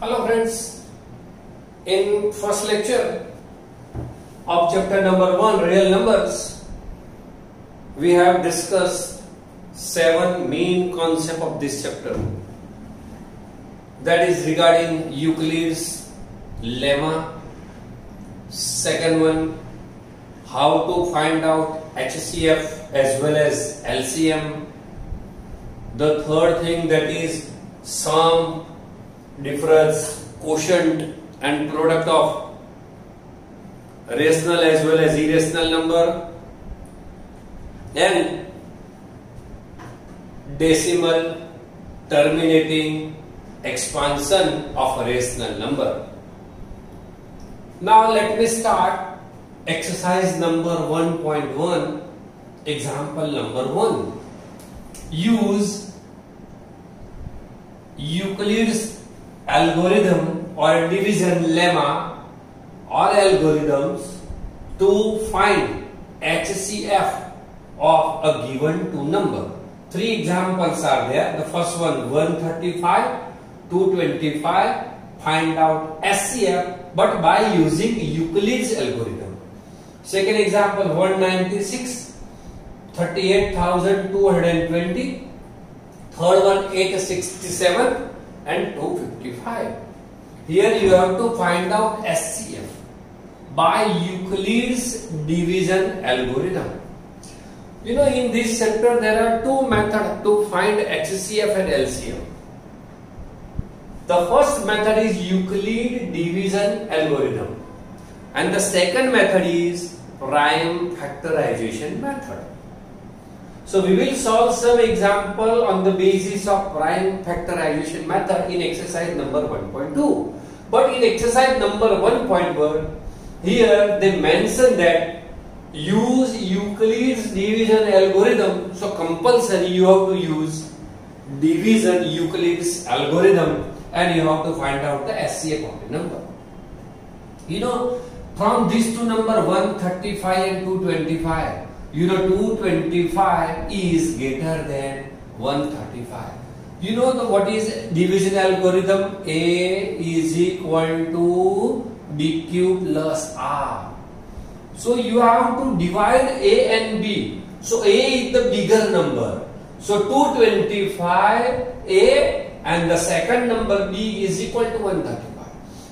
Hello friends, in first lecture of chapter number 1 real numbers, we have discussed 7 main concepts of this chapter, that is regarding Euclid's lemma. Second one, how to find out HCF as well as LCM. The third thing, that is sum, difference, quotient and product of rational as well as irrational number, and decimal, terminating, expansion of a rational number. Now let me start exercise number 1.1, example number 1. Use Euclid's algorithm or division lemma or algorithms to find HCF of a given two number. 3 examples are there. The first one, 135, 225, find out SCF but by using Euclid's algorithm. Second example, 196, 38,220. Third one, 867 and 255. Here you have to find out SCF by Euclid's division algorithm. You know, in this chapter there are 2 methods to find HCF and LCM. The first method is Euclid division algorithm and the second method is prime factorization method. So we will solve some example on the basis of prime factorization method in exercise number 1.2. But in exercise number 1.1, here they mention that use Euclid's division algorithm. So compulsory you have to use division Euclid's algorithm and you have to find out the SCF of the number. You know, from these two number 135 and 225, you know 225 is greater than 135. You know what is division algorithm? A is equal to BQ plus R. So you have to divide A and B. So A is the bigger number. So 225 A and the second number B is equal to 135.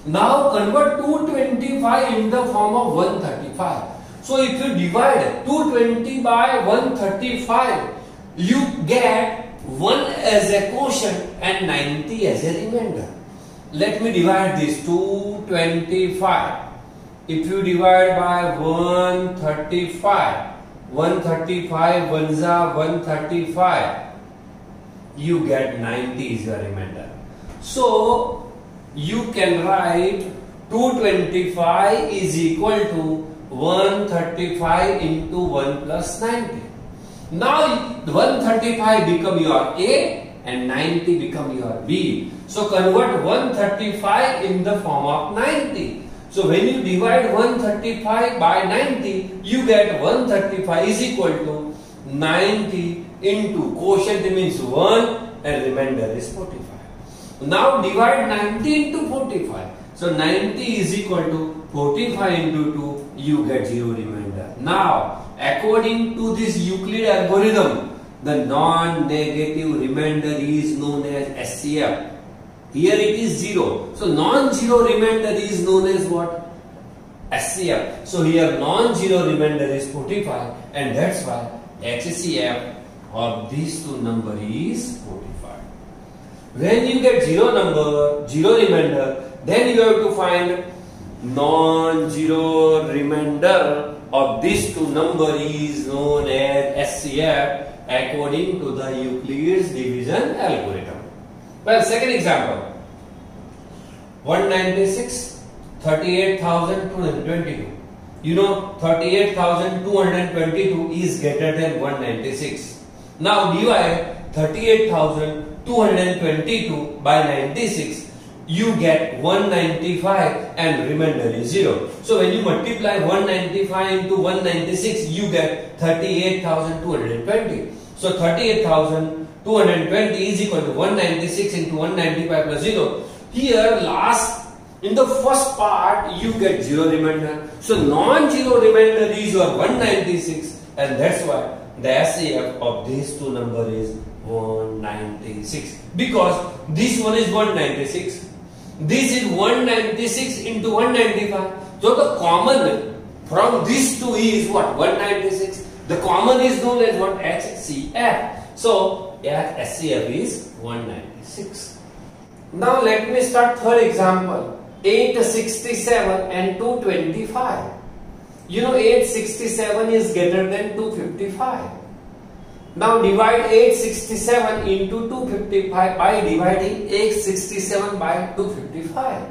Now convert 225 in the form of 135. So if you divide 220 by 135, you get 1 as a quotient and 90 as a remainder. Let me divide this 225. If you divide by 135, 135 ones are 135, you get 90 is your remainder. So you can write 225 is equal to 135 into 1 plus 90. Now 135 become your A and 90 become your B. So convert 135 in the form of 90. So when you divide 135 by 90, you get 135 is equal to 90 into quotient means 1 and remainder is 45. Now divide 90 into 45. So 90 is equal to 45 into 2, you get 0 remainder. Now, according to this Euclid algorithm, the non-negative remainder is known as SCF. Here it is 0. So non-zero remainder is known as what? SCF. So here non-zero remainder is 45 and that's why HCF of these two number is 45. When you get 0 number, 0 remainder, then you have to find non-zero remainder of these two number is known as SCF according to the Euclid's division algorithm. Well, second example, 196, 38,222. You know 38,222 is greater than 196. Now divide 38,222 by 96. You get 195 and remainder is 0. So when you multiply 195 into 196, you get 38,220. So 38,220 is equal to 196 into 195 plus 0. here in the first part you get 0 remainder. So non-zero remainder is your 196, and that's why the SCF of these two numbers is 196, because this one is 196, this is 196 into 195. So the common from these two is what? 196. The common is known as what? HCF. So HCF is 196. Now let me start third example. 867 and 225. You know 867 is greater than 255. Now divide 867 into 255 by dividing 867 by 255.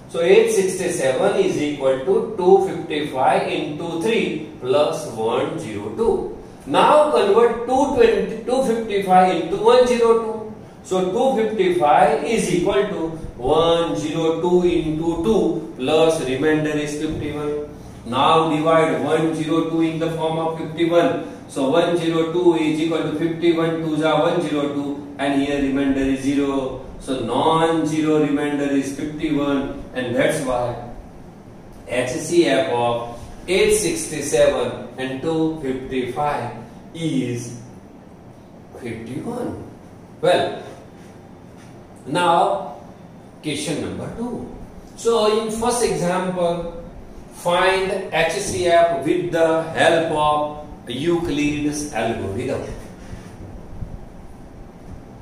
So 867 is equal to 255 into 3 plus 102. Now convert 255 into 102. So 255 is equal to 102 into 2 plus remainder is 51. Now divide 102 in the form of 51. So 102 is equal to 51 2s are 102, and here remainder is 0. So non-zero remainder is 51, and that's why HCF of 867 and 255 is 51. Well, now question number 2. So in first example, find HCF with the help of Euclid's algorithm.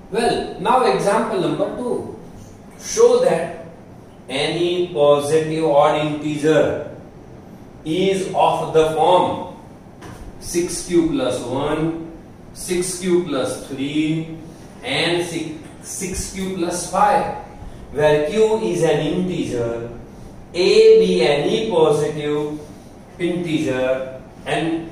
Well, now example number 2. Show that any positive odd integer is of the form 6q plus 1, 6q plus 3 and 6q plus 5, where q is an integer, a be any positive integer, and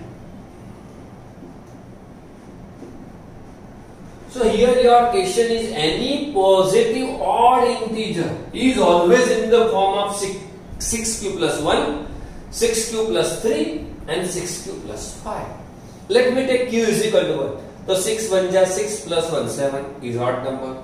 so here your question is any positive odd integer is always in the form of 6q plus 1, 6q plus 3 and 6q plus 5. Let me take q is equal to 1. So 6 1 ja 6 plus 1 7 is odd number.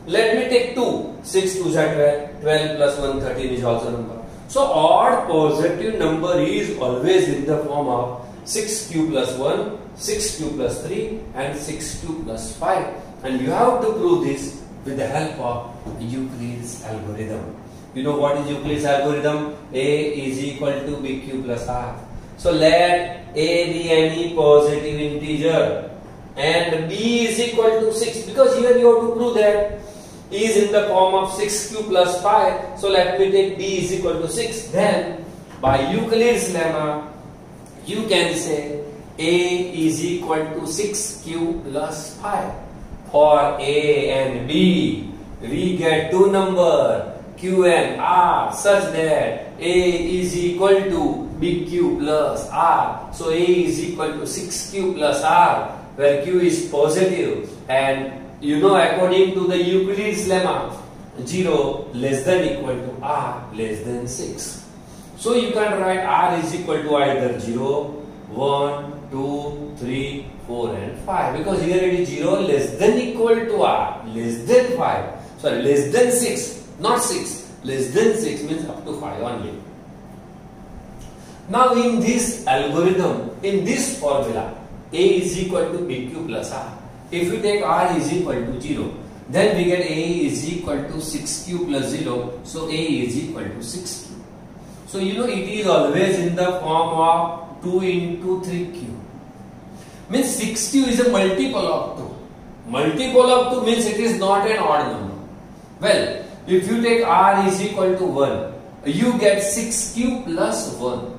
Let me take 2. 6 2 ja 12. 12 plus 1 13 is also number. So odd positive number is always in the form of 6q plus 1, 6q plus 3 and 6q plus 5. And you have to prove this with the help of Euclid's algorithm. You know what is Euclid's algorithm? A is equal to bq plus r. So let a be any positive integer and b is equal to 6, because here you have to prove that e is in the form of 6q plus 5. So let me take b is equal to 6. Then by Euclid's lemma you can say a is equal to 6q plus 5. For a and b we get two numbers q and r such that a is equal to bq plus r. So a is equal to 6q plus r, where q is positive, and you know according to the Euclid's lemma 0 less than equal to r less than 6. So you can write r is equal to either 0, 1, 2, 3, 4 and 5, because here it is 0 less than equal to r less than 5. Sorry, less than 6, not 6. Less than 6 means up to 5 only. Now in this algorithm, in this formula, a is equal to bq plus r. If we take r is equal to 0, then we get a is equal to 6q plus 0. So a is equal to 6q. So you know it is always in the form of 2 into 3q. Means 6q is a multiple of 2. Multiple of 2 means it is not an odd number. Well, if you take r is equal to 1, you get 6q plus 1.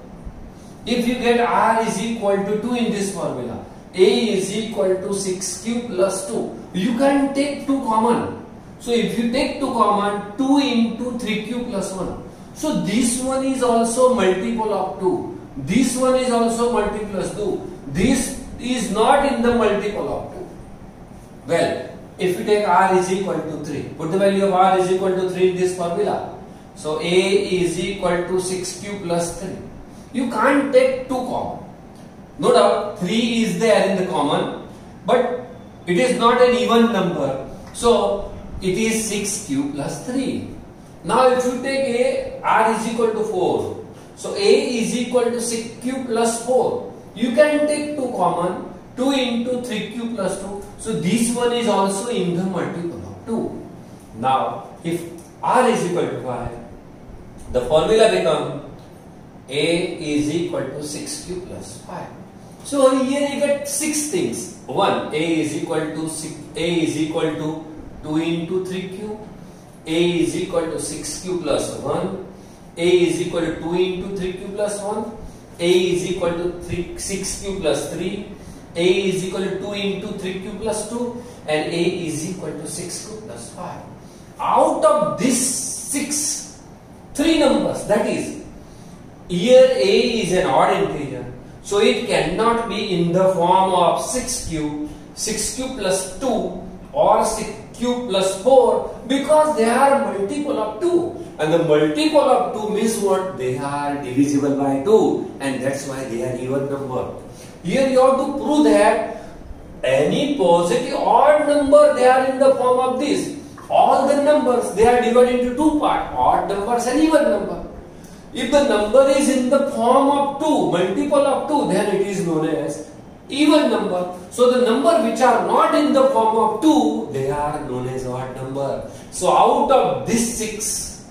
If you get r is equal to 2 in this formula, a is equal to 6q plus 2. You can take 2 common. So if you take 2 common, 2 into 3q plus 1. So this one is also multiple of 2. This one is also multiple of 2. This is not in the multiple of 2. Well, if you take r is equal to 3, put the value of r is equal to 3 in this formula. So a is equal to 6q plus 3. You can't take 2 common. No doubt 3 is there in the common, but it is not an even number. So it is 6q plus 3. Now if you take A, R is equal to 4. So A is equal to 6q plus 4. You can take 2 common. 2 into 3q plus 2. So this one is also in the multiple of 2. Now if R is equal to 5, the formula becomes A is equal to 6q plus 5. So here you get 6 things. 1, A is equal to 2 into 3q. A is equal to 6q plus 1. A is equal to 2 into 3q plus 1. A is equal to 6q plus 3. A is equal to 2 into 3q plus 2. And A is equal to 6q plus 5. Out of this 6, 3 numbers, that is, here A is an odd integer. So it cannot be in the form of 6q plus 2 or 6q plus 4 because they are multiple of 2. And the multiple of 2 means what? They are divisible by 2 and that's why they are even number. Here you have to prove that any positive odd number they are in the form of this. All the numbers they are divided into 2 parts, odd numbers and even number. If the number is in the form of 2, multiple of 2, then it is known as even number. So the number which are not in the form of 2, they are known as odd number. So out of this 6,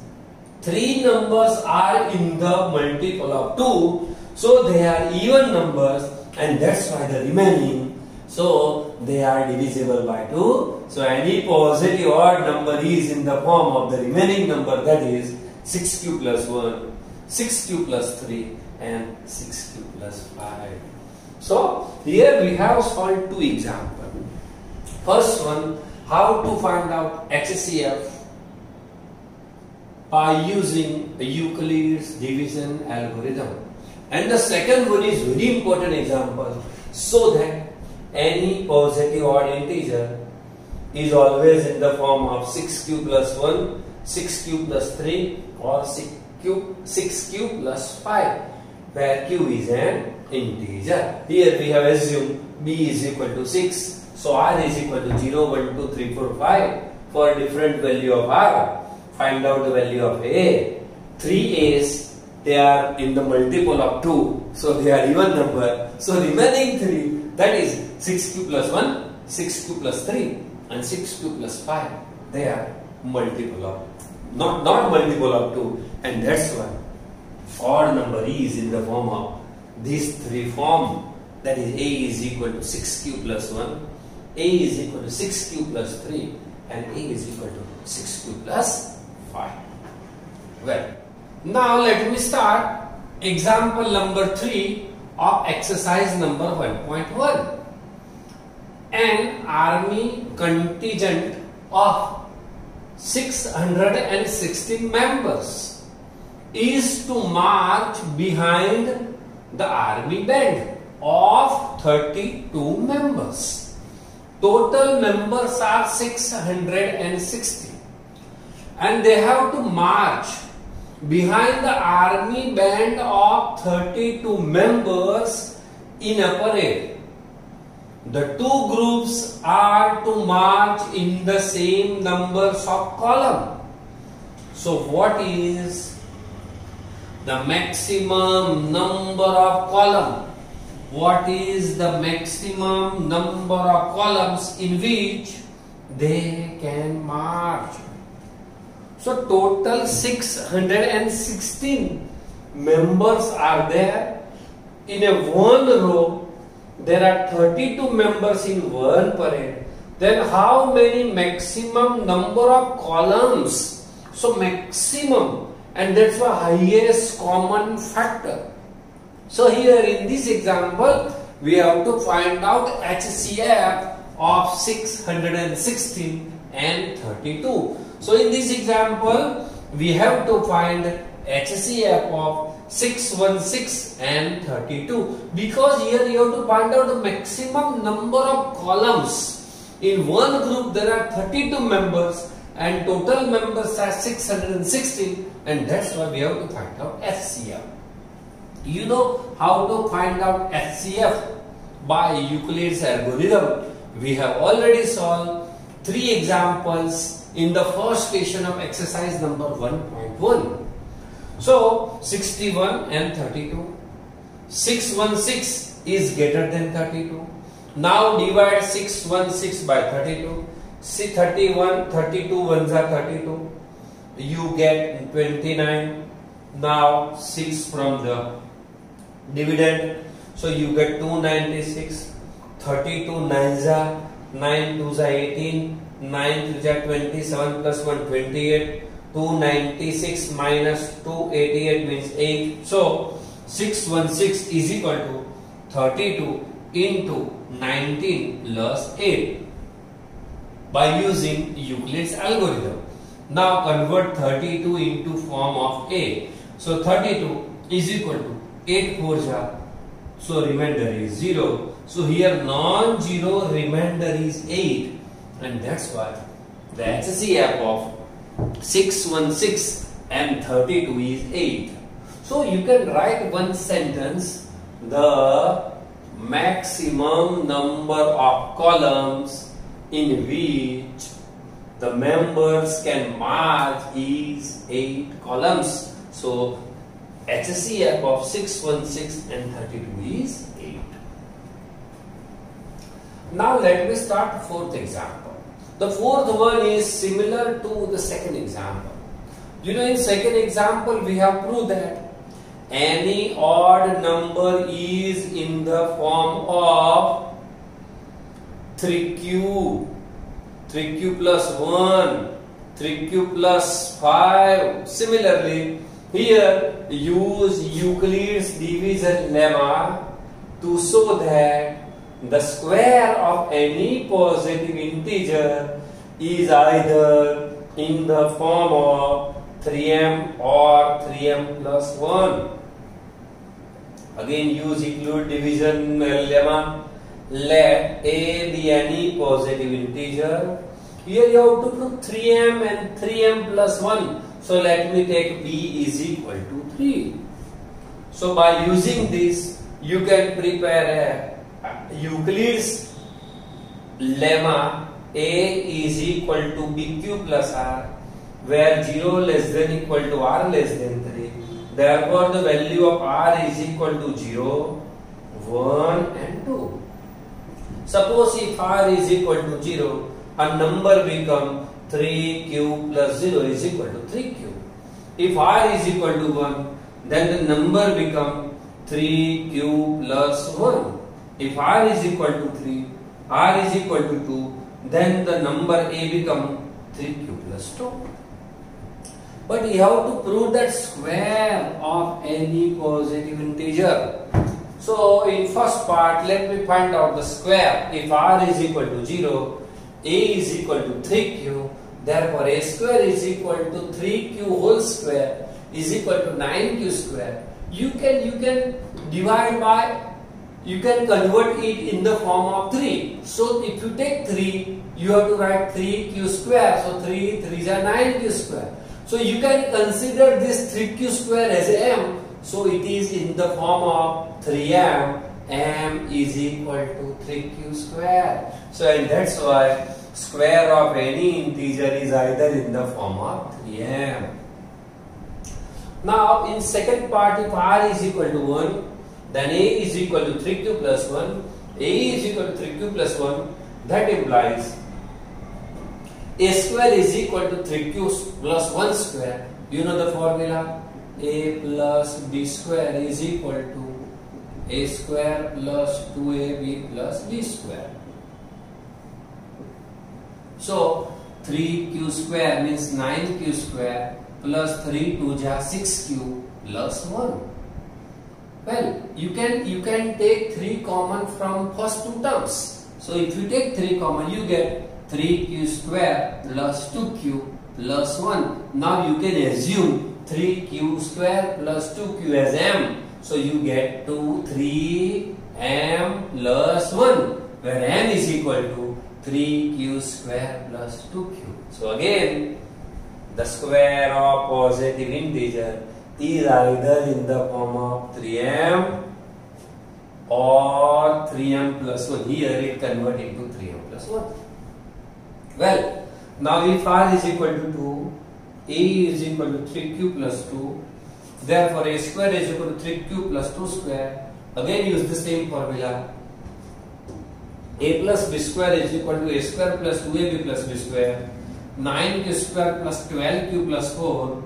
3 numbers are in the multiple of 2. So they are even numbers and that's why the remaining, so they are divisible by 2. So any positive odd number is in the form of the remaining number, that is 6q plus 1, 6q plus 3 and 6q plus 5. So here we have solved 2 examples. First one, how to find out HCF by using the Euclid's division algorithm. And the second one is very important example, so that any positive odd integer is always in the form of 6q plus 1, 6q plus 3 or 6q plus 5, where q is an integer. Here we have assumed b is equal to 6, so r is equal to 0, 1, 2, 3, 4, 5 for different value of r. Find out the value of a. 3 a's, they are in the multiple of 2, so they are even number. So remaining 3, that is 6q plus 1, 6q plus 3 and 6q plus 5, they are multiple of, not multiple of 2, and that's why odd number is in the form of these 3 form, that is a is equal to 6q plus 1, a is equal to 6q plus 3 and a is equal to 6q plus 5. Well, now let me start example number 3 of exercise number 1.1. An army contingent of 616 members is to march behind the army band of 32 members. Total members are 660 and they have to march behind the army band of 32 members in a parade. The 2 groups are to march in the same numbers of column. So what is the maximum number of columns? What is the maximum number of columns in which they can march? So total 616 members are there. In a one row, there are 32 members in one parade. Then how many maximum number of columns? So maximum, and that's the highest common factor. So here in this example, we have to find out HCF of 616 and 32. So in this example, we have to find HCF of 616 and 32, because here you have to find out the maximum number of columns. In one group there are 32 members and total members are 616, and that's why we have to find out HCF. You know how to find out HCF by Euclid's algorithm. We have already solved 3 examples in the first question of exercise number 1.1. So 61 and 32. 616 is greater than 32. Now divide 616 by 32. See 31, 32 ones are 32. You get 29. Now 6 from the dividend. So you get 296. 32 9s are 9 2s are 18. 9 3s are 27 plus 1 28. 296 minus 288 means 8. So 616 is equal to 32 into 19 plus 8 by using Euclid's algorithm. Now convert 32 into form of A. So 32 is equal to 8 4s are, so remainder is 0. So here non-zero remainder is 8, and that's why the HCF of 616 and 32 is 8. So you can write one sentence: the maximum number of columns in which the members can march is 8 columns. So HCF of 616 and 32 is 8. Now let me start fourth example. The fourth one is similar to the second example. You know, in second example we have proved that any odd number is in the form of 3q, 3q plus 1, 3q plus 5. Similarly, here use Euclid's division lemma to show that the square of any positive integer is either in the form of 3m or 3m plus 1. Again use Euclid division lemma. Let a be any positive integer. Here you have to prove 3m and 3m plus 1. So let me take b is equal to 3. So by using this you can prepare Euclid's lemma a is equal to bq plus r, where 0 less than equal to r less than 3. Therefore the value of r is equal to 0, 1 and 2. Suppose if r is equal to 0, a number become 3q plus 0 is equal to 3q. If r is equal to 1, then the number become 3q plus 1. If r is equal to 3, r is equal to 2, then the number a become 3q plus 2. But you have to prove that square of any positive integer. So in first part, let me find out the square. If r is equal to 0, a is equal to 3q. Therefore, a square is equal to 3q whole square is equal to 9q square. You can divide by, you can convert it in the form of 3. So if you take 3, you have to write 3q square. So 3 3s are 9q square. So you can consider this 3q square as m. So it is in the form of 3m. M is equal to 3q square. So and that's why square of any integer is either in the form of 3m. Now in second part, if r is equal to 1, then a is equal to 3q plus 1. A is equal to 3q plus 1. That implies a square is equal to 3q plus 1 square. You know the formula? A plus b square is equal to a square plus 2ab plus b square. So 3q square means 9q square plus 3 2 ja 6q plus 1. Well, you can take 3 common from first two terms. So if you take 3 common, you get 3q square plus 2q plus 1. Now you can assume 3q square plus 2q as m. So you get to 3m plus 1, where m is equal to 3q square plus 2q. So again, the square of positive integer is either in the form of 3m or 3m plus 1. Here it converts into 3m plus 1. Well, Now if r is equal to 2, a is equal to 3q plus 2. Therefore a square is equal to 3q plus 2 square. Again use the same formula. A plus b square is equal to a square plus 2ab plus b square. 9q square plus 12q plus 4.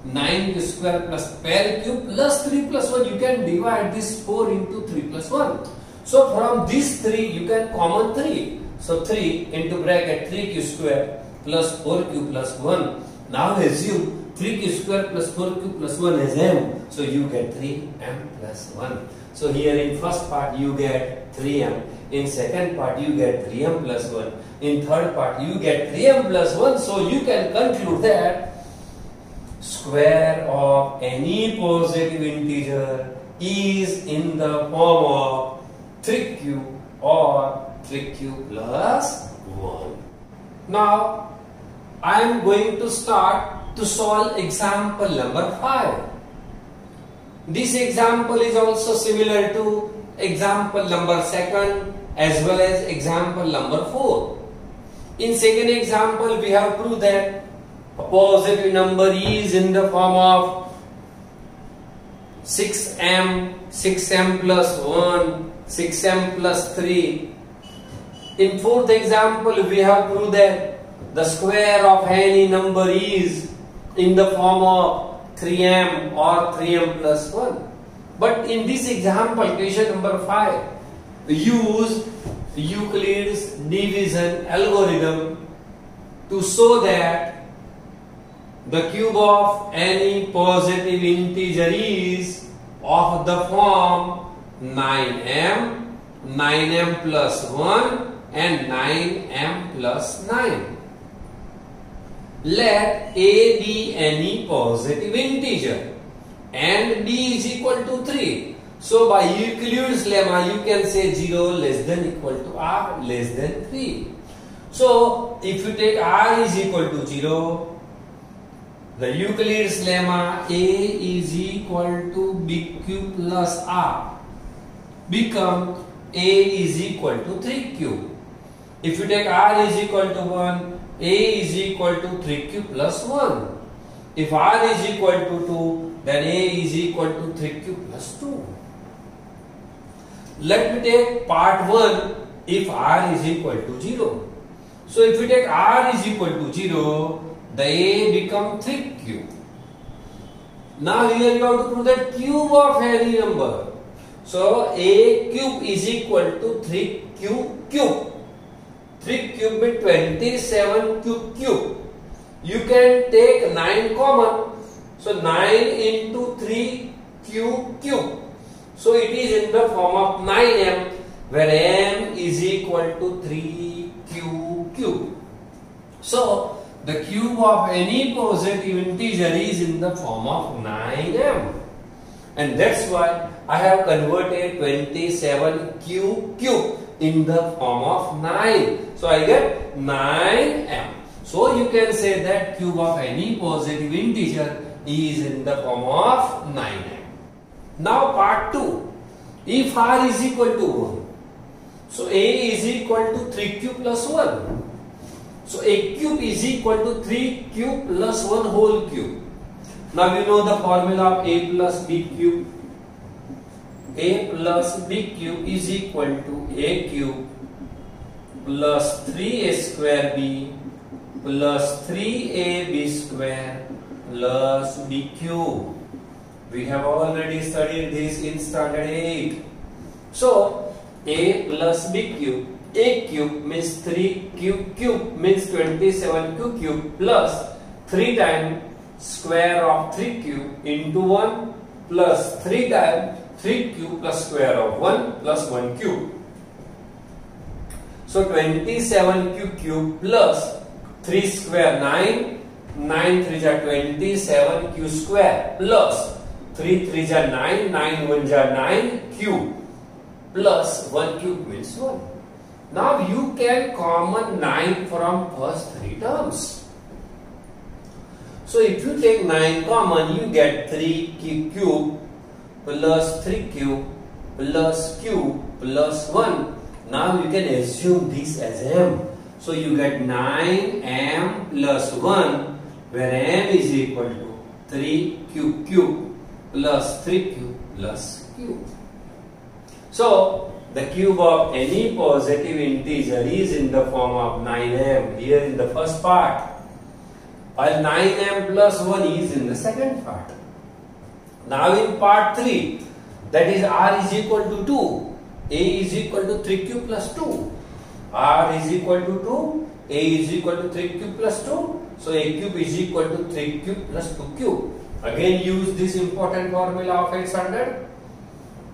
9q square plus 12q plus 3 plus 1. You can divide this 4 into 3 plus 1. So from these 3 you can common 3. So 3 into bracket 3q square plus 4q plus 1. Now assume 3q square plus 4q plus 1 is m. So you get 3m plus 1. So here in first part you get 3m. In second part you get 3m plus 1. In third part you get 3m plus 1. So you can conclude that square of any positive integer is in the form of 3q or 3q plus 1. Now I am going to start to solve example number 5. This example is also similar to example number 2 as well as example number 4. In second example we have proved that a positive number is in the form of 6m, 6m plus 1, 6m plus 3. In fourth example we have proved that the square of any number is in the form of 3m or 3m plus 1. But in this example, question number 5, we use Euclid's division algorithm to show that the cube of any positive integer is of the form 9m, 9m plus 1 and 9m plus 9. Let a be any positive integer and b is equal to 3. So by Euclid's lemma you can say 0 less than equal to r less than 3. So if you take r is equal to 0, the Euclid's lemma a is equal to bq plus r become a is equal to 3q. If you take r is equal to 1, a is equal to 3q plus 1. If r is equal to 2, then a is equal to 3q plus 2. Let me take part 1 if r is equal to 0. So if we take r is equal to 0, the a become 3q. Now here you have to prove that cube of any number. So a cube is equal to 3q cube. 3 cube means 27 cube. You can take 9 common. So 9 into 3 cube. So it is in the form of 9m, where m is equal to 3q cube. So the cube of any positive integer is in the form of 9m. And that's why I have converted 27 cube in the form of 9. So I get 9m. So you can say that cube of any positive integer is in the form of 9m. Now part 2. If r is equal to 1, so a is equal to 3q plus 1. So a cube is equal to 3q plus 1 whole cube. Now you know the formula of a plus b cube. A plus b cube is equal to a cube plus 3a square b plus 3ab square plus b cube. We have already studied this in standard 8. So a plus b cube, a cube means 3q cube means 27q cube plus 3 times square of 3q into 1 plus 3 times 3q plus square of 1 plus 1 cube. So 27q cube plus 3 square 9, 9 3 are 27q square plus 3 3 are 9, 9 1 are 9 cube plus 1 cube means 1. Now you can common 9 from first 3 terms. So if you take 9 common, you get 3q cube plus 3q plus q plus 1. Now you can assume this as m. So you get 9m plus 1, where m is equal to 3q cube plus 3q plus q. So the cube of any positive integer is in the form of 9m here in the first part, while 9m plus 1 is in the second part. Now in part 3, that is r is equal to 2, a is equal to 3q plus 2. R is equal to 2, a is equal to 3q plus 2. So a cube is equal to 3q plus 2 cube. Again use this important formula of 800.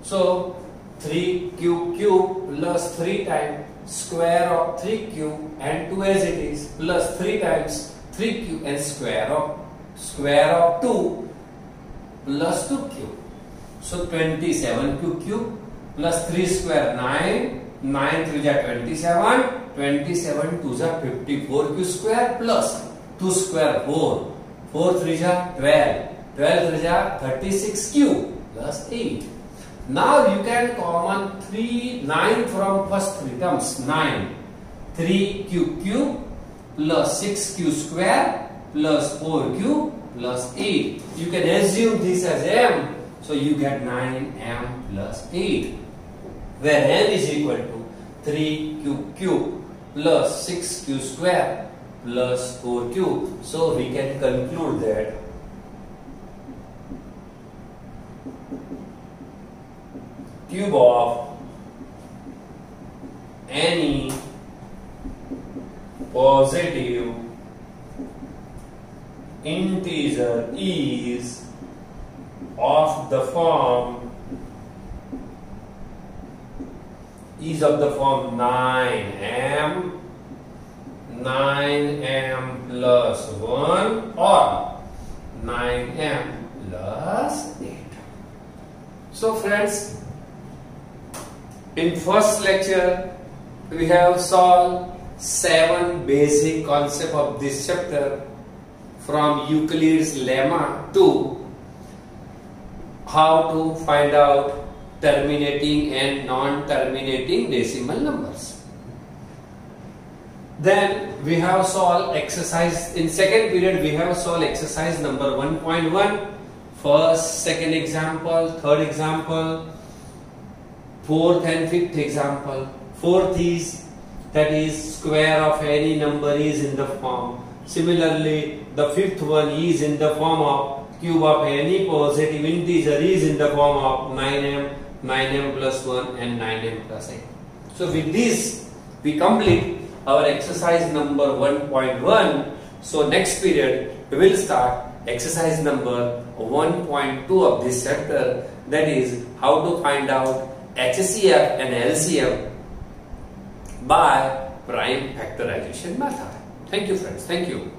So 3q cube plus 3 times square of 3q and 2 as it is, plus 3 times 3q and square of 2 plus 2q. So 27q cube plus 3 square 9. 9 3 are 27, 27 2 are 54q square plus 2 square 4, 4 3 are 12, 12 3 are 36q plus 8. Now you can common 9 from first 3 terms, 9, 3q cube plus 6q square plus 4q plus 8. You can assume this as m, so you get 9m plus 8. Where m is equal to 3q cube plus 6q square plus 4q. So we can conclude that cube of any positive integer is of the form 9m plus 1 or 9m plus 8. So friends, in first lecture we have solved 7 basic concepts of this chapter, from Euclid's lemma to how to find out terminating and non-terminating decimal numbers. Then we have solved exercise, in second period we have solved exercise number 1.1, first, second example, third example, fourth and fifth example. Fourth is, that is, square of any number is in the form. Similarly, the fifth one is in the form of cube of any positive integer is in the form of 9m plus 1 and 9m plus 8. So with this we complete our exercise number 1.1. So next period we will start exercise number 1.2 of this chapter, that is how to find out HCF and LCM by prime factorization method. Thank you friends. Thank you.